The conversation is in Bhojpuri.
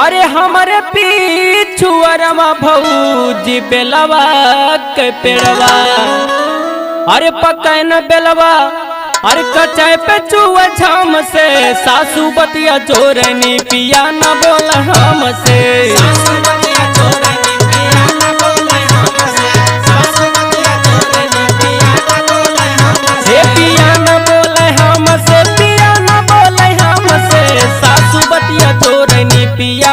अरे हमारे पीछुअरमा भौजी बेलवा के पेड़वा, अरे पकाए न बेलवा, अरे कचाए पे चुआ झाम से, सासू बतिया चोरनी पिया न बोल हमसे। हे पिया न बोले हमसे, पिया न बोले हमसे, सासू बतिया चोरनी पिया